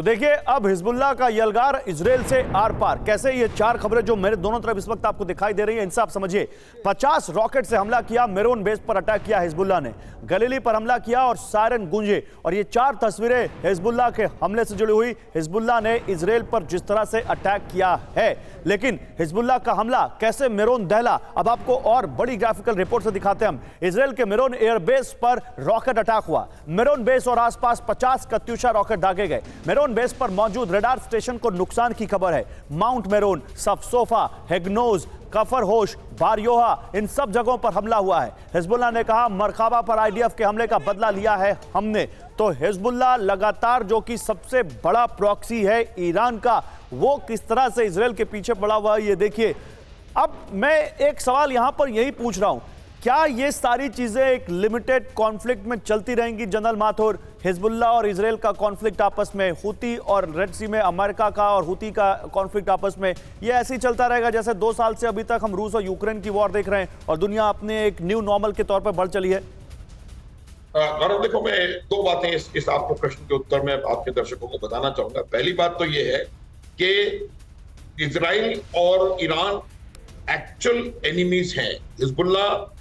देखिए, अब हिजबुल्लाह का यलगार इजराइल से आर पार। कैसे ये चार खबरें जो मेरे दोनों तरफ इस वक्त आपको दिखाई दे रही हैं, इनसे आप समझिए। 50 रॉकेट से हमला किया, मेरोन बेस पर अटैक किया हिजबुल्लाह ने, गलीली पर हमला किया और सायरन गूंजे। और ये चार तस्वीरें हिजबुल्लाह के हमले से जुड़ी हुई। हिजबुल्लाह ने इजराइल पर जिस तरह से अटैक किया है, लेकिन हिजबुल्लाह का हमला कैसे मेरोन दहला, अब आपको और बड़ी ग्राफिकल रिपोर्ट से दिखाते हैं हम। इजराइल के मेरोन एयरबेस पर रॉकेट अटैक हुआ। मेरोन बेस और आसपास 50 कत्यूशा रॉकेट दागे गए। मेरोन बेस पर मौजूद रडार स्टेशन को नुकसान की खबर है। माउंट मेरोन, सफसोफा, हेग्नोज, कफर होश, बारयोहा, इन सब जगहों पर हमला हुआ है। हिजबुल्लाह ने कहा मरकाबा पर आईडीएफ के हमले का बदला लिया है हमने। तो हिजबुल्लाह लगातार, जो कि सबसे बड़ा प्रॉक्सी है ईरान का, वो किस तरह से इजराइल के पीछे पड़ा हुआ है, ये देखिए। अब मैं एक सवाल यहां पर यही पूछ रहा हूं, क्या ये सारी चीजें एक लिमिटेड कॉन्फ्लिक्ट में चलती रहेंगी? जनरल माथुर, हिजबुल्लाह और इजराइल का कॉन्फ्लिक्ट आपस में, हुती और रेड सी में अमेरिका का और हुती का कॉन्फ्लिक्ट आपस में, ये ऐसे ही चलता रहेगा जैसे 2 साल से अभी तक हम रूस और यूक्रेन की वॉर देख रहे हैं और दुनिया अपने एक न्यू नॉर्मल के तौर पर बढ़ चली है? गौरव, देखो, मैं 2 बातें इस आपके प्रश्न के उत्तर में आपके दर्शकों को बताना चाहूंगा। पहली बात तो ये है कि इजराइल और ईरान एक्चुअल एनिमीज हैं। हिजबुल्लाह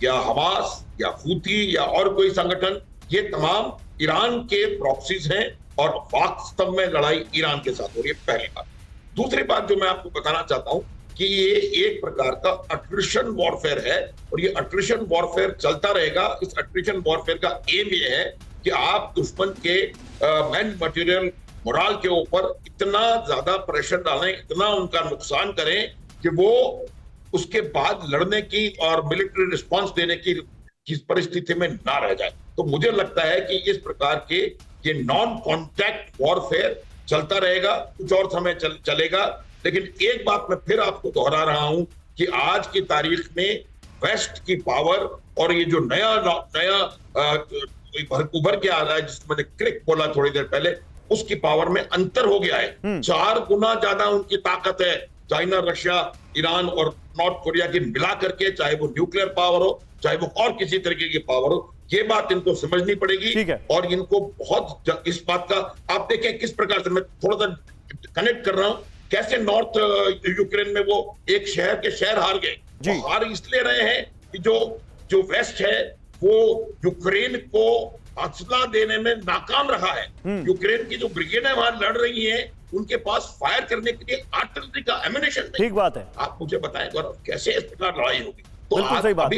या हमास या हूती या और कोई संगठन, ये तमाम ईरान के प्रॉक्सीज हैं और वास्तव में लड़ाई ईरान के साथ हो रही है, पहली बात। दूसरी बात जो मैं आपको बताना चाहता हूं कि ये एक प्रकार का अट्रिशन वॉरफेयर है और ये अट्रिशन वॉरफेयर चलता रहेगा। इस अट्रिशन वॉरफेयर का एम ये है कि आप दुश्मन के मैन मटेरियल मोरल के ऊपर इतना ज्यादा प्रेशर डालें, इतना उनका नुकसान करें कि वो उसके बाद लड़ने की और मिलिट्री रिस्पांस देने की परिस्थिति में ना रह जाए। तो मुझे लगता है कि इस प्रकार के ये नॉन कॉन्टैक्ट वॉरफेयर चलता रहेगा, कुछ और समय चलेगा। लेकिन एक बात मैं फिर आपको दोहरा रहा हूं कि आज की तारीख में वेस्ट की पावर और ये जो नया उभर के आ रहा है, जिसको मैंने क्रिक बोला थोड़ी देर पहले, उसकी पावर में अंतर हो गया है। 4 गुना ज्यादा उनकी ताकत है। चाइना, रशिया, ईरान और नॉर्थ कोरिया की मिला करके, चाहे वो न्यूक्लियर पावर हो, चाहे वो और किसी तरीके की पावर हो, ये बात इनको समझनी पड़ेगी। और इनको बहुत इस बात का, आप देखें किस प्रकार से, मैं थोड़ा सा कनेक्ट कर रहा हूं, कैसे नॉर्थ यूक्रेन में वो एक शहर के शहर हार गए। वो हार इसलिए रहे हैं कि जो वेस्ट है वो यूक्रेन को हौसला देने में नाकाम रहा है। यूक्रेन की जो ब्रिगेड है वहां लड़ रही है, उनके पास फायर करने के लिए आर्टिलरी का एमिनेशन नहीं। ठीक बात है। आप मुझे बताएं गौरव, कैसे इस प्रकार लड़ाई होगी? तो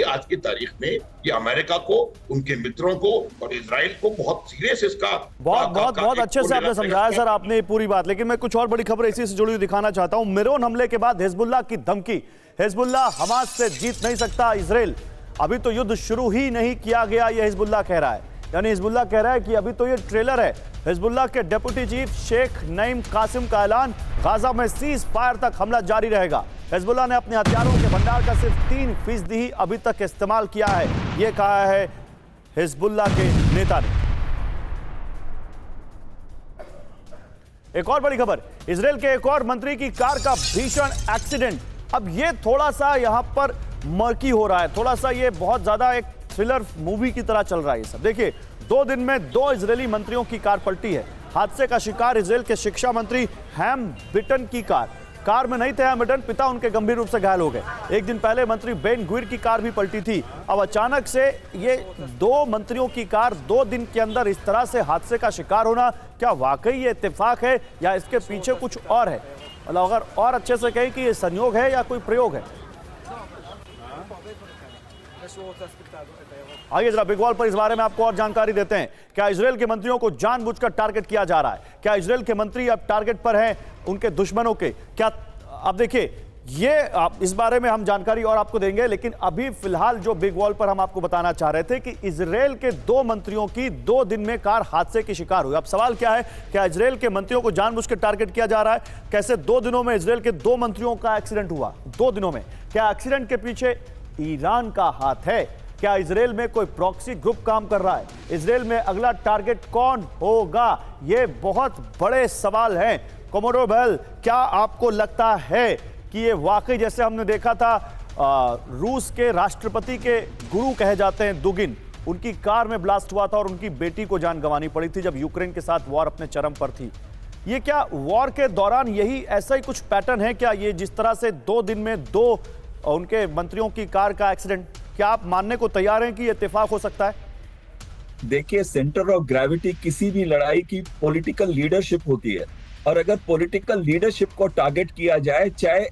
आज की तारीख में ये अमेरिका को, उनके मित्रों को और इजराइल को बहुत सीरियस इसका बहुत अच्छे से आपने समझाया सर, आपने पूरी बात। लेकिन मैं कुछ और बड़ी खबर इसी से जुड़ी हुई दिखाना चाहता हूं। मेरोन हमले के बाद हिजबुल्लाह की धमकी, हिजबुल्लाह हमास से जीत नहीं सकता इजराइल, अभी तो युद्ध शुरू ही नहीं किया गया, यह हिजबुल्लाह कह रहा है। यानी हिजबुल्लाह कह रहा है कि अभी तो ये ट्रेलर है। हिजबुल्लाह के डिप्टी चीफ शेख नईम कासिम का ऐलान, गाजा में सीज फायर तक हमला जारी रहेगा। हिजबुल्लाह ने अपने हथियारों के भंडार का सिर्फ 3% ही अभी तक इस्तेमाल किया है, ये कहा है हिजबुल्लाह के नेता ने। एक और बड़ी खबर, इजराइल के एक और मंत्री की कार का भीषण एक्सीडेंट। अब ये थोड़ा सा यहां पर मर्की हो रहा है, थोड़ा सा ये बहुत ज्यादा एक थ्रिलर मूवी की तरह चल रहा है ये सब। देखिए, 2 दिन में 2 इजरायली मंत्रियों की कार पलटी है। हादसे का शिकार इजराइल के शिक्षा मंत्री हैम बिटन की कार में नहीं थे हैम बिटन, पिता उनके गंभीर रूप से घायल हो गए। एक दिन पहले मंत्री बेन गुइर की कार भी पलटी थी। अब अचानक से ये 2 मंत्रियों की कार 2 दिन के अंदर इस तरह से हादसे का शिकार होना, क्या वाकई ये इत्तेफाक है या इसके पीछे कुछ और है? मतलब अगर और अच्छे से कहें कि ये संयोग है या कोई प्रयोग है। आइए जरा बिग वॉल पर इस बारे में आपको और जानकारी देते हैं। क्या इजराइल के मंत्रियों को जानबूझकर टारगेट किया जा रहा है? क्या इजराइल के मंत्री अब टारगेट पर हैं उनके दुश्मनों के? क्या अब देखिए, ये इस बारे में हम जानकारी और आपको देंगे, लेकिन अभी फिलहाल जो बिग वॉल पर हम आपको बताना चाह रहे थे कि इजराइल के 2 मंत्रियों की 2 दिन में कार हादसे की शिकार हुई। अब सवाल क्या है, क्या इजराइल के मंत्रियों को जानबूझकर टारगेट किया जा रहा है? कैसे 2 दिनों में इजराइल के 2 मंत्रियों का एक्सीडेंट हुआ? 2 दिनों में क्या एक्सीडेंट के पीछे ईरान का हाथ है? क्या इजराइल में कोई प्रॉक्सी ग्रुप काम कर रहा है? इजराइल में अगला टारगेट कौन होगा? ये बहुत बड़े सवाल हैं। कोमोडोर बेल, क्या आपको लगता है कि ये वाकई, जैसे हमने देखा था रूस के राष्ट्रपति के गुरु कहे जाते हैं दुगिन, उनकी कार में ब्लास्ट हुआ था और उनकी बेटी को जान गंवानी पड़ी थी जब यूक्रेन के साथ वॉर अपने चरम पर थी, ये क्या वॉर के दौरान यही ऐसा ही कुछ पैटर्न है क्या? ये जिस तरह से 2 दिन में 2 उनके मंत्रियों की कार का एक्सीडेंट, क्या आप मानने को तैयार हैं कि ये इत्तेफाक हो सकता है? देखिए, सेंटर ऑफ ग्रेविटी किसी भी लड़ाई की पॉलिटिकल लीडरशिप होती है, और अगर पॉलिटिकल लीडरशिप को टारगेट किया जाए, चाहे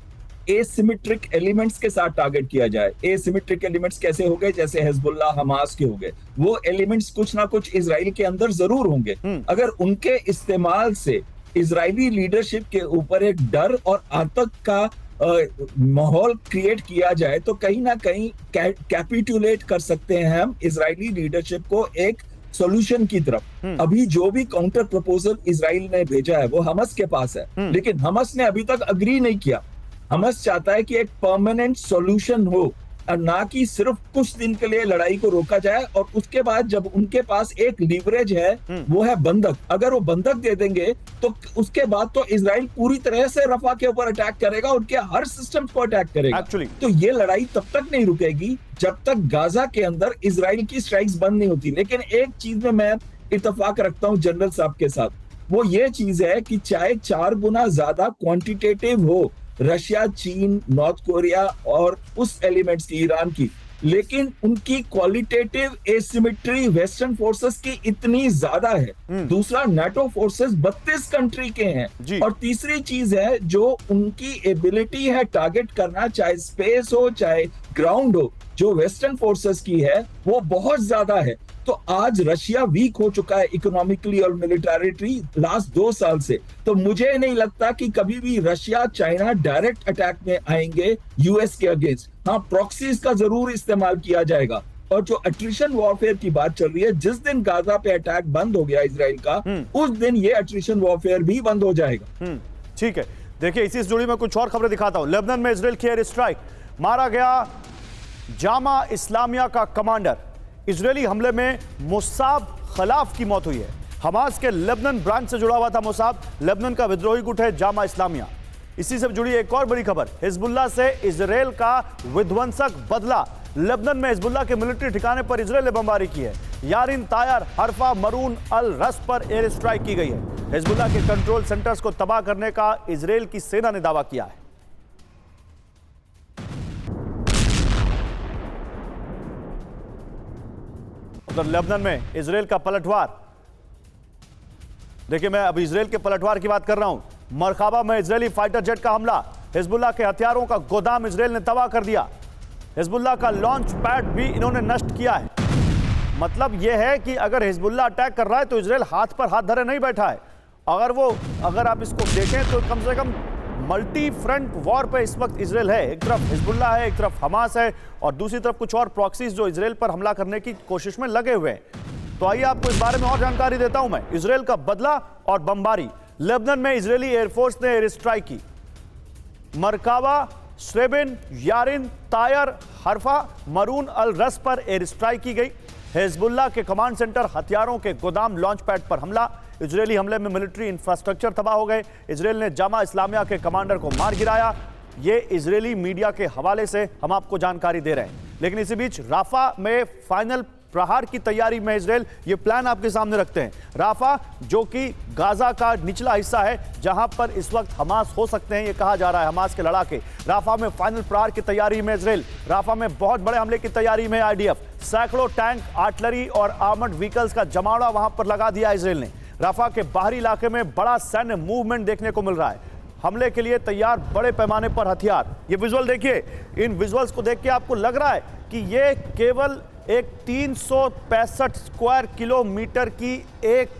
एसिमेट्रिक एलिमेंट्स के साथ टारगेट किया जाए। एसिमेट्रिक एलिमेंट्स कैसे हो गए? जैसे हिजबुल्लाह, हमास के हो गए। वो एलिमेंट्स कुछ ना कुछ इजराइल के अंदर जरूर होंगे। अगर उनके इस्तेमाल से इजरायली लीडरशिप के ऊपर एक डर और आतंक का माहौल क्रिएट किया जाए, तो कहीं ना कहीं कैपिटुलेट कर सकते हैं हम इजरायली लीडरशिप को एक सॉल्यूशन की तरफ। अभी जो भी काउंटर प्रपोजल इजराइल ने भेजा है वो हमस के पास है, लेकिन हमस ने अभी तक अग्री नहीं किया। हमस चाहता है कि एक परमानेंट सॉल्यूशन हो, और ना कि सिर्फ कुछ दिन के लिए लड़ाई को रोका जाए, और उसके बाद जब उनके पास एक लीवरेज है वो है बंधक। अगर वो बंधक दे देंगे तो उसके बाद तो इजराइल पूरी तरह से रफा के ऊपर अटैक करेगा, उनके हर सिस्टम को अटैक करेगा। तो ये लड़ाई तब तक नहीं रुकेगी जब तक गाजा के अंदर इजराइल की स्ट्राइक्स बंद नहीं होती। लेकिन एक चीज में मैं इत्तेफाक रखता हूं जनरल साहब के साथ, वो ये चीज है कि चाहे 4 गुना ज्यादा क्वांटिटेटिव हो रशिया, चीन, नॉर्थ कोरिया और उस एलिमेंट्स की, ईरान की, लेकिन उनकी क्वालिटेटिव एसिमेट्री वेस्टर्न फोर्सेस की इतनी ज्यादा है। दूसरा, नाटो फोर्सेस 32 कंट्री के हैं। और तीसरी चीज है जो उनकी एबिलिटी है टारगेट करना, चाहे स्पेस हो चाहे ग्राउंड हो, जो वेस्टर्न फोर्सेस की है वो बहुत ज्यादा है। तो आज रशिया वीक हो चुका है इकोनॉमिकली और मिलिटरिटी लास्ट 2 साल से। तो मुझे नहीं लगता कि कभी भी रशिया, चाइना डायरेक्ट अटैक में आएंगे यूएस के अगेंस्ट। हाँ, प्रॉक्सीज का जरूर इस्तेमाल किया जाएगा। और जो अट्रिशन वॉरफेयर की बात चल रही है, जिस दिन गाजा पे अटैक बंद हो गया इजराइल का, उस दिन ये अट्रिशन वॉरफेयर भी बंद हो जाएगा। ठीक है, देखिए इसी जुड़ी में कुछ और खबरें दिखाता हूं। लेबनान में इजराइल की एयर स्ट्राइक, मारा गया जामा इस्लामिया का कमांडर। इजरायली हमले में मुसाब खलाफ की मौत हुई है। हमास के लेबनान ब्रांच से जुड़ा हुआ था मुसाब। लेबनान का विद्रोही गुट है जामा इस्लामिया। इसी से जुड़ी एक और बड़ी खबर, हिजबुल्लाह से इजराइल का विध्वंसक बदला। लेबनान में हिजबुल्लाह के मिलिट्री ठिकाने पर इजराइल ने बमबारी की है। यारिन, तायर, हरफा, मरून अल रस पर एयर स्ट्राइक की गई है। हिजबुल्लाह के कंट्रोल सेंटर्स को तबाह करने का इजराइल की सेना ने दावा किया है। उधर लेबनान में इजराइल का पलटवार, देखिए मैं अब इजराइल के पलटवार की बात कर रहा हूं। मरकाबा में इजरायली फाइटर जेट का हमला, हिजबुल्लाह के हथियारों का गोदाम इजराइल ने तबाह कर दिया। हिजबुल्लाह का लॉन्च पैड भी इन्होंने नष्ट किया है। मतलब यह है कि अगर हिजबुल्लाह अटैक कर रहा है तो इजराइल हाथ पर हाथ धरे नहीं बैठा है। अगर आप इसको देखें तो कम से कम मल्टी फ्रंट वॉर पे इस वक्त इजराइल है। एक तरफ हिजबुल्लाह है, एक तरफ हमास है, और दूसरी तरफ कुछ और प्रॉक्सीज जो इजराइल पर हमला करने की कोशिश में लगे हुए हैं। तो आइए आपको इस बारे में और जानकारी देता हूं मैं। इजराइल का बदला और बमबारी। लेबनान में इजरायली एयरफोर्स ने एयर स्ट्राइक की। मरकाबा, स्रेबिन, यारिन, तायर, हरफा, मरून अल रस पर एयर स्ट्राइक की गई। हिजबुल्लाह के कमांड सेंटर, हथियारों के गोदाम, लॉन्च पैड पर हमला। इजरायली हमले में मिलिट्री इंफ्रास्ट्रक्चर तबाह हो गए। इजराइल ने जामा इस्लामिया के कमांडर को मार गिराया। ये इजरायली मीडिया के हवाले से हम आपको जानकारी दे रहे हैं। लेकिन इसी बीच राफा में फाइनल प्रहार की तैयारी में इजराइल ये प्लान आपके सामने रखते हैं। राफा जो कि गाजा का निचला हिस्सा है, जहां पर इस वक्त हमास हो सकते हैं, ये कहा जा रहा है, हमास के लड़ाके। राफा में फाइनल प्रहार की तैयारी में इजराइल। राफा में बहुत बड़े हमले की तैयारी में आईडीएफ। सैकड़ों टैंक, आर्टिलरी और आर्मर्ड व्हीकल्स का जमावड़ा वहां पर लगा दिया इजराइल ने। राफा के बाहरी इलाके में बड़ा सैन्य मूवमेंट देखने को मिल रहा है। हमले के लिए तैयार बड़े पैमाने पर हथियार। ये विजुअल देखिए, इन विजुअल्स को देख के आपको लग रहा है कि ये केवल एक 365 स्क्वायर किलोमीटर की एक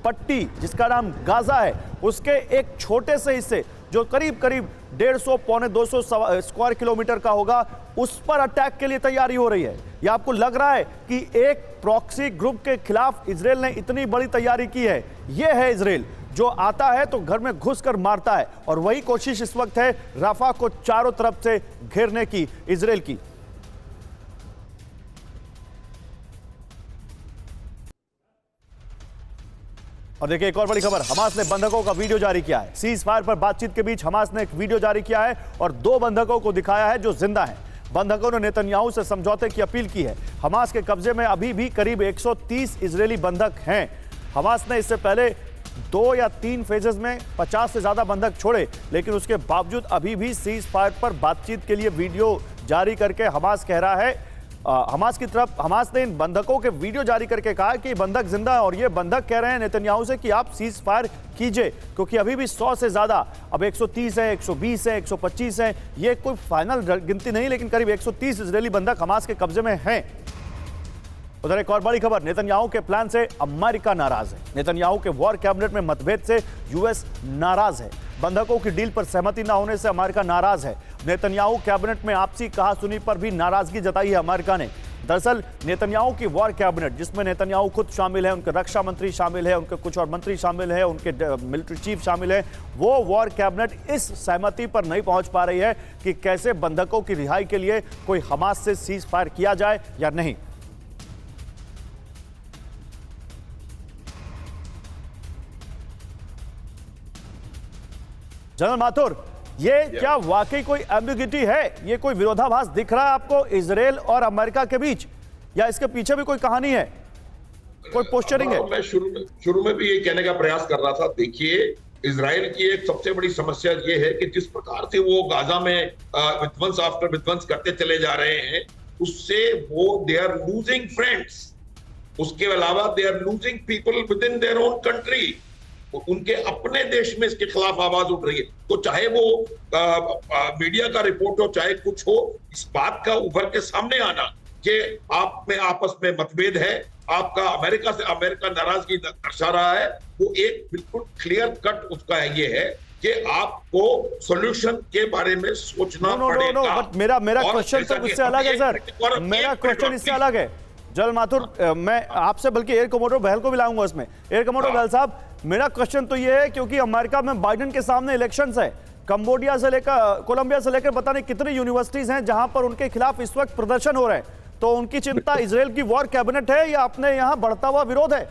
पट्टी जिसका नाम गाजा है, उसके एक छोटे से हिस्से जो करीब करीब 150 पौने 200 स्क्वायर किलोमीटर का होगा, उस पर अटैक के लिए तैयारी हो रही है। यह आपको लग रहा है कि एक प्रॉक्सी ग्रुप के खिलाफ इजराइल ने इतनी बड़ी तैयारी की है। यह है इजराइल जो आता है तो घर में घुसकर मारता है, और वही कोशिश इस वक्त है राफा को चारों तरफ से घेरने की इजराइल की। और देखिए एक और बड़ी खबर, हमास ने बंधकों का वीडियो जारी किया है। सीज फायर पर बातचीत के बीच हमास ने एक वीडियो जारी किया है और 2 बंधकों को दिखाया है जो जिंदा हैं। बंधकों ने नेतन्याहू से समझौते की अपील की है। हमास के कब्जे में अभी भी करीब 130 इजरायली बंधक हैं। हमास ने इससे पहले 2 या 3 फेजेस में 50 से ज्यादा बंधक छोड़े, लेकिन उसके बावजूद अभी भी सीज फायर पर बातचीत के लिए वीडियो जारी करके हमास कह रहा है, हमास ने इन बंधकों के वीडियो जारी करके कहा कि बंधक जिंदा है और ये बंधक कह रहे हैं नेतन्याहू से कि आप सीज फायर कीजिए, क्योंकि अभी भी 100 से ज्यादा, अब 130 है, 120 है, 125 है, ये कोई फाइनल गिनती नहीं, लेकिन करीब 130 इजरायली बंधक हमास के कब्जे में हैं। उधर एक और बड़ी खबर, नेतन्याहू के प्लान से अमेरिका नाराज है। नेतन्याहू के वॉर कैबिनेट में मतभेद से यूएस नाराज है। बंधकों की डील पर सहमति न होने से अमेरिका नाराज है। नेतन्याहू कैबिनेट में आपसी कहासुनी पर भी नाराजगी जताई है अमेरिका ने। दरअसल नेतन्याहू की वॉर कैबिनेट, जिसमें नेतन्याहू खुद शामिल है, उनके रक्षा मंत्री शामिल है, उनके कुछ और मंत्री शामिल है, उनके मिलिट्री चीफ शामिल है, वो वॉर कैबिनेट इस सहमति पर नहीं पहुंच पा रही है कि कैसे बंधकों की रिहाई के लिए कोई हमास से सीज फायर किया जाए या नहीं। जनरल माथुर, ये क्या वाकई कोई एम्बिग्युइटी है? ये कोई विरोधाभास दिख रहा है आपको इजराइल और अमेरिका के बीच, या इसके पीछे भी कोई कहानी है, कोई पोस्चरिंग है? मैं शुरू में भी ये कहने का प्रयास कर रहा था। देखिए, इजराइल की एक सबसे बड़ी समस्या ये है कि जिस प्रकार से वो गाजा में विध्वंस आफ्टर विध्वंस करते चले जा रहे हैं, उससे वो दे आर लूजिंग फ्रेंड्स। उसके अलावा they are losing people within their own country. उनके अपने देश में इसके खिलाफ आवाज उठ रही है। तो चाहे वो मीडिया का रिपोर्ट हो, चाहे कुछ हो, इस बात का उभर के सामने आना कि आप में आपस में मतभेद है, आपका अमेरिका नाराजगी दर्शा रहा है, वो एक बिल्कुल क्लियर कट उसका ये है कि आपको सॉल्यूशन के बारे में सोचना पड़ेगा। बट मेरा क्वेश्चन तो इससे अलग है सर, मेरा क्वेश्चन इससे अलग है। जनरल माथुर, मैं आपसे बल्कि एयर कमोडोर बहल को भी लाऊंगा उसमें। एयर कमोडोर बहल साहब, मेरा क्वेश्चन तो ये है, क्योंकि अमेरिका में बाइडेन के सामने इलेक्शंस है, कंबोडिया से लेकर कोलंबिया से लेकर पता नहीं कितनी यूनिवर्सिटीज हैं जहां पर उनके खिलाफ इस वक्त प्रदर्शन हो रहे हैं, तो उनकी चिंता इजराइल की वॉर कैबिनेट है या अपने यहां बढ़ता हुआ विरोध है?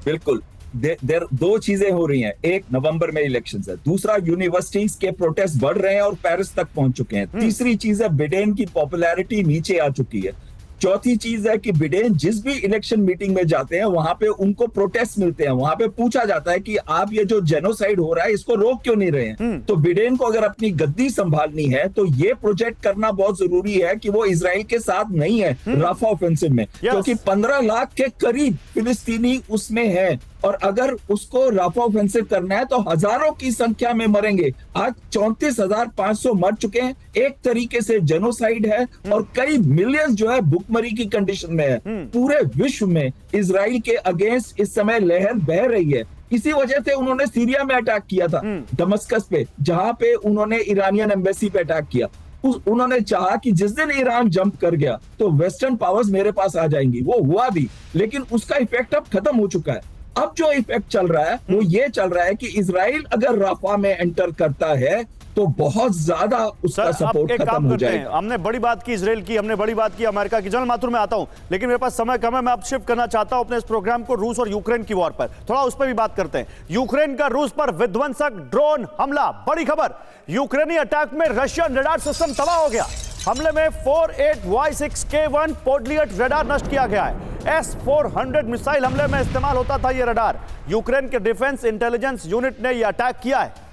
बिल्कुल, दो चीजें हो रही हैं। एक, नवंबर में इलेक्शन है, दूसरा यूनिवर्सिटीज के प्रोटेस्ट बढ़ रहे हैं और पेरिस तक पहुंच चुके हैं, तीसरी चीज है बिडेन की पॉपुलैरिटी नीचे आ चुकी है, चौथी चीज है कि बिडेन जिस भी इलेक्शन मीटिंग में जाते हैं वहां पे उनको प्रोटेस्ट मिलते हैं, वहां पे पूछा जाता है कि आप ये जो जेनोसाइड हो रहा है इसको रोक क्यों नहीं रहे हैं। तो बिडेन को अगर अपनी गद्दी संभालनी है तो ये प्रोजेक्ट करना बहुत जरूरी है कि वो इजराइल के साथ नहीं है राफा ऑफेंसिव में, क्योंकि 15 लाख के करीब फिलिस्तीनी उसमें है, और अगर उसको राफा ऑफेंसिव करना है तो हजारों की संख्या में मरेंगे। आज 34,500 मर चुके हैं, एक तरीके से जेनोसाइड है, और कई मिलियंस जो है भुखमरी की कंडीशन में है। पूरे विश्व में इजराइल के अगेंस्ट इस समय लहर बह रही है। इसी वजह से उन्होंने सीरिया में अटैक किया था, दमस्कस पे, जहां पे उन्होंने ईरानियन एम्बेसी पे अटैक किया। उन्होंने चाहा कि जिस दिन ईरान जंप कर गया तो वेस्टर्न पावर्स मेरे पास आ जाएंगी, वो हुआ भी, लेकिन उसका इफेक्ट अब खत्म हो चुका है। अब जो इफेक्ट चल रहा है वो ये चल रहा है कि इजराइल अगर राफा में एंटर करता है तो बहुत ज्यादा उसका सपोर्ट खत्म हो जाएगा। हमने बड़ी बात की इजराइल की, हमने बड़ी बात की अमेरिका की। जनरल माथुर में आता हूं, लेकिन मेरे पास समय कम है, मैं अब शिफ्ट करना चाहता हूं अपने इस प्रोग्राम को रूस और यूक्रेन की वॉर पर, थोड़ा उस पर भी बात करते हैं। यूक्रेन का रूस पर विध्वंसक ड्रोन हमला, बड़ी खबर, यूक्रेनी अटैक में रशियन रडार सिस्टम तबाह हो गया। हमले में 48Y6K1 पोडलियट रडार नष्ट किया गया है। S-400 मिसाइल हमले में इस्तेमाल होता था यह रडार। यूक्रेन के डिफेंस इंटेलिजेंस यूनिट ने यह अटैक किया है।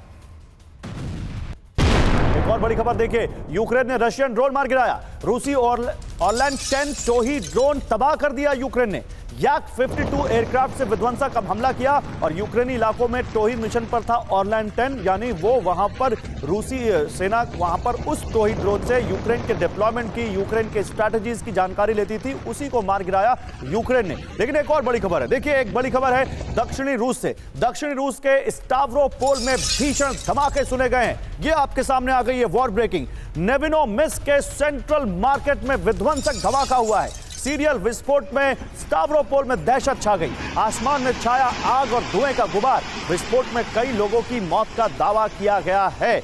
एक और बड़ी खबर देखिए, यूक्रेन ने रशियन ड्रोन मार गिराया। रूसी ऑरलैंड 10 टोही ड्रोन तबाह कर दिया यूक्रेन ने। याक 52 एयरक्राफ्ट से विध्वंसक हमला किया और यूक्रेनी इलाकों में टोही मिशन पर था ऑरलैंड 10, यानी वो वहां पर रूसी सेना वहां पर उस टोही ड्रोन से यूक्रेन के डिप्लॉयमेंट की, यूक्रेन के स्ट्रैटेजीज की जानकारी लेती थी, उसी को मार गिराया यूक्रेन ने। लेकिन एक और बड़ी खबर है, देखिए एक बड़ी खबर है दक्षिणी रूस से। दक्षिणी रूस के स्टावरोपोल में भीषण धमाके सुने गए हैं। ये आपके सामने आ गई है वॉर ब्रेकिंग। नेविनोमिस्क के सेंट्रल मार्केट में विध्वंसक धमाका हुआ है। सीरियल विस्फोट में स्टावरोपोल में दहशत छा गई। आसमान में छाया आग और धुएं का गुबार। विस्फोट में कई लोगों की मौत का दावा किया गया है।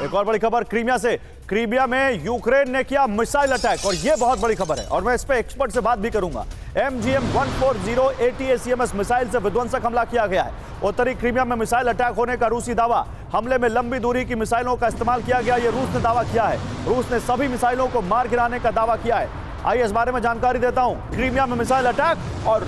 एक और बड़ी खबर क्रीमिया से। क्रीमिया में यूक्रेन ने किया मिसाइल अटैक और यह बहुत बड़ी खबर है और मैं इस पे एक्सपर्ट से बात भी करूंगा। MGM-140 ATACMS मिसाइल से विध्वंसक हमला किया गया है। उत्तरी क्रीमिया में मिसाइल अटैक होने का रूसी दावा। हमले में लंबी दूरी की मिसाइलों का इस्तेमाल किया गया, यह रूस ने दावा किया है। रूस ने सभी मिसाइलों को मार गिराने का दावा किया है। आइए इस बारे में जानकारी देता हूं। क्रीमिया में मिसाइल अटैक और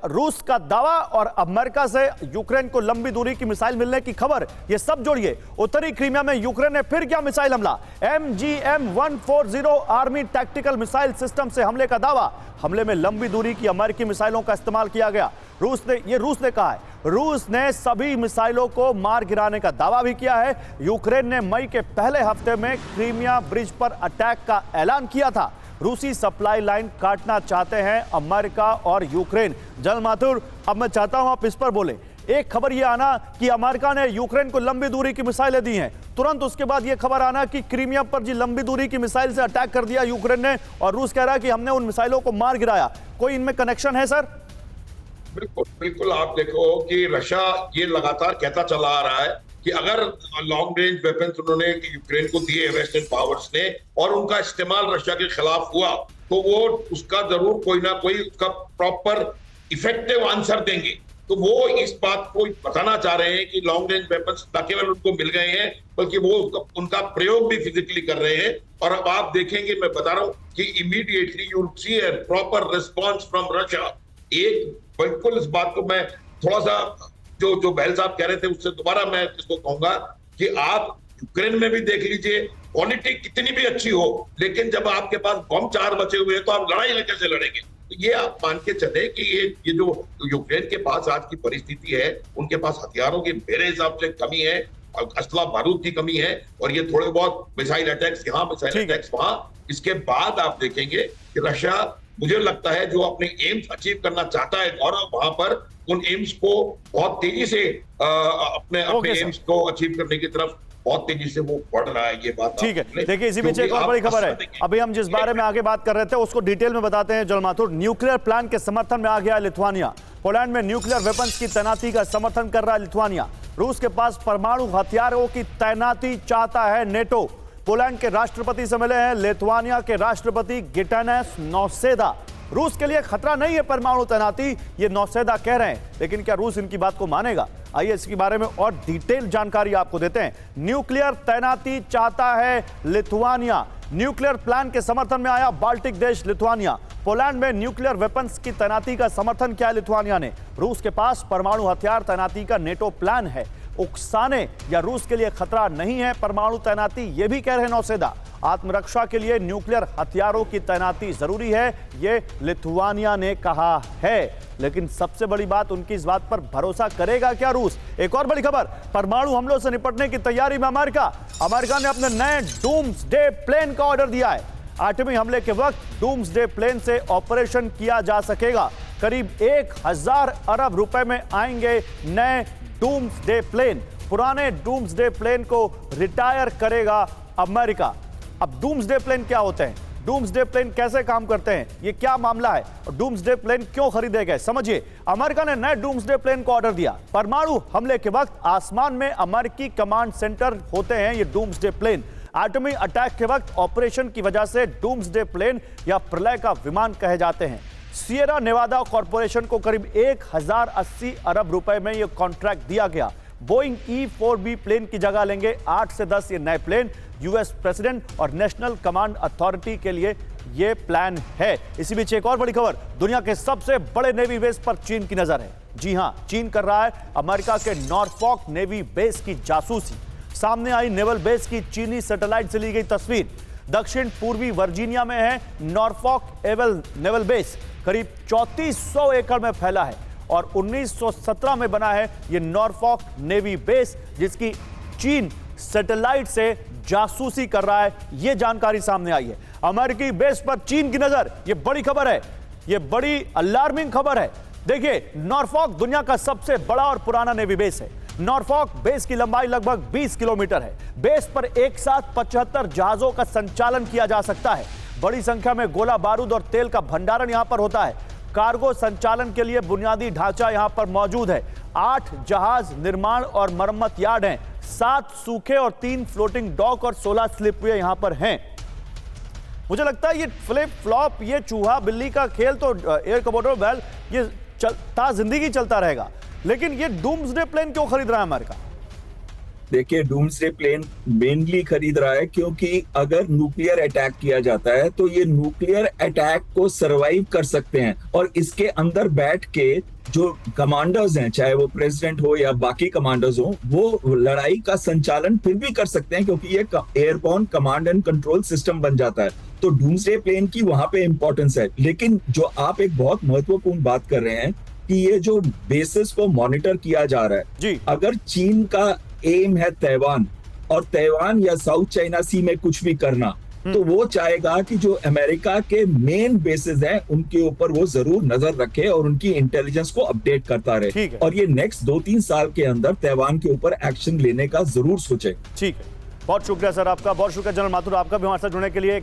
रूस का दावा और अमेरिका से यूक्रेन को लंबी दूरी की मिसाइल मिलने की खबर, ये सब जोड़िए। उत्तरी क्रीमिया में यूक्रेन ने फिर किया मिसाइल हमला। MGM-140 army tactical missile system से हमले का दावा। हमले में लंबी दूरी की अमेरिकी मिसाइलों का इस्तेमाल किया गया। रूस ने कहा है। रूस ने सभी मिसाइलों को मार गिराने का दावा भी किया है। यूक्रेन ने मई के पहले हफ्ते में क्रीमिया ब्रिज पर अटैक का ऐलान किया था। रूसी सप्लाई लाइन काटना चाहते हैं अमेरिका और यूक्रेन। जनरल माथुर, अब मैं चाहता हूं आप इस पर बोले। एक खबर यह आना कि अमेरिका ने यूक्रेन को लंबी दूरी की मिसाइलें दी हैं, तुरंत उसके बाद यह खबर आना कि क्रीमिया पर जी लंबी दूरी की मिसाइल से अटैक कर दिया यूक्रेन ने, और रूस कह रहा है कि हमने उन मिसाइलों को मार गिराया। कोई इनमें कनेक्शन है सर? बिल्कुल बिल्कुल। आप देखो कि रशिया ये लगातार कहता चला आ रहा है कि अगर लॉन्ग रेंज वेपन्स उन्होंने यूक्रेन को दिए वेस्टर्न पावर्स ने और उनका इस्तेमाल रशिया के खिलाफ हुआ तो वो उसका जरूर कोई ना कोई उसका प्रॉपर इफेक्टिव आंसर देंगे। तो वो इस बात को बताना चाह रहे हैं कि लॉन्ग रेंज वेपन्स न केवल उनको मिल गए हैं बल्कि वो उनका प्रयोग भी फिजिकली कर रहे हैं। और अब आप देखेंगे, मैं बता रहा हूं कि immediately you will see a proper response from Russia. एक बिल्कुल इस बात को मैं थोड़ा सा जो बहल साहब कह रहे थे उससे दोबारा मैं इसको कहूंगा कि आप यूक्रेन में भी देख लीजिए, क्वालिटी कितनी भी अच्छी हो, लेकिन जब आपके पास बम 4 बचे हुए हैं तो आप लड़ाई कैसे लड़ेंगे? तो ये आप मान के चले कि ये जो यूक्रेन के पास आज की परिस्थिति है, उनके पास हथियारों की मेरे हिसाब से कमी है, असला बारूद की कमी है, और ये थोड़े बहुत मिसाइल अटैक्स यहाँ, मिसाइल अटैक्स वहां। इसके बाद आप देखेंगे कि रशिया, मुझे लगता है, जो अपने एम्स अचीव करना चाहता है गौरव, वहां पर उन एम्स को बहुत तेजी से अपने एम्स को अचीव करने की तरफ बहुत तेजी से वो बढ़ रहा है। ये बात ठीक है। देखिए, इसी बीच एक और बड़ी खबर है। अभी हम जिस बारे में आगे बात कर रहे थे उसको डिटेल में बताते हैं। जनरल माथुर, न्यूक्लियर प्लान के समर्थन में आ गया लिथुआनिया। पोलैंड में न्यूक्लियर वेपन्स की तैनाती का समर्थन कर रहा है लिथुआनिया। रूस के पास परमाणु हथियारों की तैनाती चाहता है नेटो। पोलैंड के राष्ट्रपति से मिले हैं लिथुआनिया के राष्ट्रपति गिटानस नौसेदा। रूस के लिए खतरा नहीं है परमाणु तैनाती, ये नौसेदा कह रहे हैं, लेकिन क्या रूस इनकी बात को मानेगा? आइए इसके बारे में और डिटेल जानकारी आपको देते हैं। न्यूक्लियर तैनाती चाहता है लिथुआनिया। न्यूक्लियर प्लान के समर्थन में आया बाल्टिक देश लिथुआनिया। पोलैंड में न्यूक्लियर वेपन्स की तैनाती का समर्थन किया लिथुआनिया ने। रूस के पास परमाणु हथियार तैनाती का नेटो प्लान है। उकसाने या रूस के लिए खतरा नहीं है परमाणु तैनाती, ये भी कह रहे हैं नौसेदा। आत्मरक्षा के लिए न्यूक्लियर हथियारों की तैनाती जरूरी है, ये लिथुआनिया ने कहा है। लेकिन सबसे बड़ी बात, उनकी इस बात पर भरोसा करेगा क्या रूस? एक और बड़ी खबर, परमाणु हमलों से निपटने की तैयारी में अमेरिका ने अपने नए डूम्सडे प्लेन का ऑर्डर दिया है। एटमी हमले के वक्त डूम्सडे प्लेन से ऑपरेशन किया जा सकेगा। करीब 1000 अरब रुपए में आएंगे नए डूम्सडे प्लेन। पुराने डूम्सडे प्लेन को रिटायर करेगा अमेरिका। अब डूम्सडे प्लेन क्या होते हैं, डूम्सडे प्लेन कैसे काम करते हैं, ये क्या मामला है और डूम्सडे प्लेन क्यों खरीदे गए, समझिए। अमेरिका ने नए डूम्सडे प्लेन को ऑर्डर दिया। परमाणु हमले के वक्त आसमान में अमेरिकी कमांड सेंटर होते हैं ये डूम्सडे प्लेन। एटमी अटैक के वक्त ऑपरेशन की वजह से डूम्सडे प्लेन या प्रलय का विमान कहे जाते हैं। सियरा नेवादा कॉर्पोरेशन को करीब 1080 अरब रुपए में यह कॉन्ट्रैक्ट दिया गया। बोइंग E-4B प्लेन की जगह लेंगे 8 से 10 ये नए प्लेन। यूएस प्रेसिडेंट और नेशनल कमांड अथॉरिटी के लिए यह प्लान है। इसी बीच एक और बड़ी खबर, दुनिया के सबसे बड़े नेवी बेस पर चीन की नजर है। जी हां, चीन कर रहा है अमेरिका के नॉरफॉक नेवी बेस की जासूसी। सामने आई नेवल बेस की चीनी सैटेलाइट से ली गई तस्वीर। दक्षिण पूर्वी वर्जीनिया में है नॉरफॉक नेवल बेस। करीब 3400 एकड़ में फैला है और 1917 में बना है यह नॉरफॉक नेवी बेस, जिसकी चीन सैटेलाइट से जासूसी कर रहा है। यह जानकारी सामने आई है। अमेरिकी बेस पर चीन की नजर, यह बड़ी खबर है, यह बड़ी अलार्मिंग खबर है। देखिए, नॉरफॉक दुनिया का सबसे बड़ा और पुराना नेवी बेस है। नॉरफॉक बेस की लंबाई लगभग 20 किलोमीटर है। बेस पर एक साथ 75 जहाजों का संचालन किया जा सकता है। बड़ी संख्या में गोला बारूद और तेल का भंडारण यहां पर होता है। कार्गो संचालन के लिए बुनियादी ढांचा यहां पर मौजूद है। 8 जहाज निर्माण और मरम्मत यार्ड हैं, 7 सूखे और 3 फ्लोटिंग डॉक और 16 स्लिपवे यहां पर हैं। मुझे लगता है ये फ्लिप फ्लॉप, ये चूहा बिल्ली का खेल तो एयर कमोडोर बेल ये चलता जिंदगी चलता रहेगा, लेकिन ये डूम्सडे प्लेन क्यों खरीद रहा है अमेरिका? देखिए, डूम्सडे प्लेन मेनली खरीद रहा है क्योंकि अगर न्यूक्लियर अटैक किया जाता है तो ये न्यूक्लियर अटैक को सरवाइव कर सकते हैं, और इसके अंदर बैठ के जो कमांडर्स हैं, चाहे वो प्रेसिडेंट हो या बाकी कमांडर्स हो, वो लड़ाई का संचालन फिर भी कर सकते हैं क्योंकि ये airborne command and control system बन जाता है। तो डूम्सडे प्लेन की वहां पे इंपॉर्टेंस है। लेकिन जो आप एक बहुत महत्वपूर्ण बात कर रहे हैं कि ये जो बेसिस को मॉनिटर किया जा रहा है जी। अगर चीन का एम है ताइवान, और ताइवान या साउथ चाइना सी में कुछ भी करना, तो वो चाहेगा कि जो अमेरिका के मेन बेसिस हैं उनके ऊपर वो जरूर नजर रखे और उनकी इंटेलिजेंस को अपडेट करता ठीक रहे, है। और ये नेक्स्ट 2-3 साल के अंदर ताइवान के ऊपर एक्शन लेने का जरूर सोचे। ठीक है, बहुत शुक्रिया सर आपका, बहुत शुक्रिया जनरल माथुर आपका भी हमारे साथ जुड़ने के लिए।